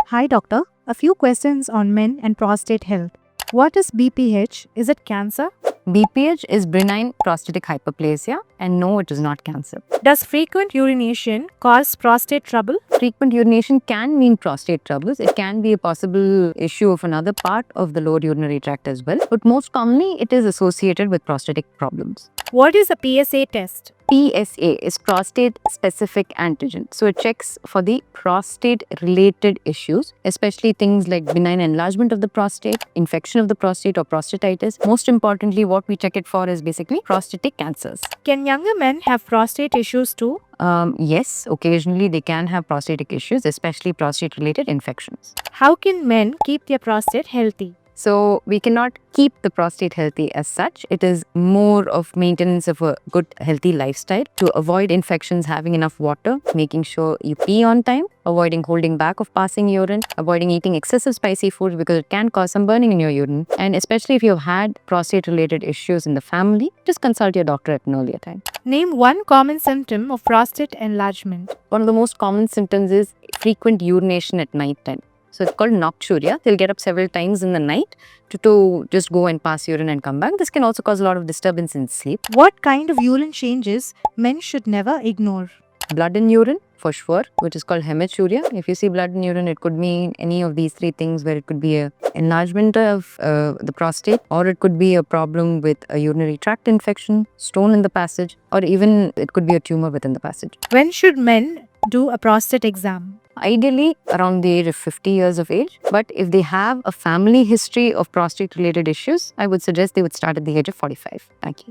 Hi, doctor. A few questions on men and prostate health. What is BPH? Is it cancer? BPH is benign prostatic hyperplasia, and no, it is not cancer. Does frequent urination cause prostate trouble? Frequent urination can mean prostate troubles. It can be a possible issue of another part of the lower urinary tract as well, but most commonly it is associated with prostatic problems. What is a PSA test? PSA is prostate specific antigen. So it checks for the prostate related issues, especially things like benign enlargement of the prostate, infection of the prostate or prostatitis. Most importantly, what we check it for is basically prostatic cancers. Can younger men have prostate issues too? Yes, occasionally they can have prostatic issues, especially prostate related infections. How can men keep their prostate healthy? So we cannot keep the prostate healthy as such. It is more of maintenance of a good healthy lifestyle to avoid infections, having enough water, making sure you pee on time, avoiding holding back of passing urine, avoiding eating excessive spicy foods because it can cause some burning in your urine. And especially if you've had prostate related issues in the family, just consult your doctor at an earlier time. Name one common symptom of prostate enlargement. One of the most common symptoms is frequent urination at night time. So it's called nocturia. They'll get up several times in the night to just go and pass urine and come back. This can also cause a lot of disturbance in sleep. What kind of urine changes men should never ignore? Blood in urine, for sure, which is called hematuria. If you see blood in urine, it could mean any of these three things, where it could be an enlargement of the prostate, or it could be a problem with a urinary tract infection, stone in the passage, or even it could be a tumor within the passage. When should men do a prostate exam? Ideally around the age of 50 years of age, but if they have a family history of prostate related issues, I would suggest they would start at the age of 45. Thank you.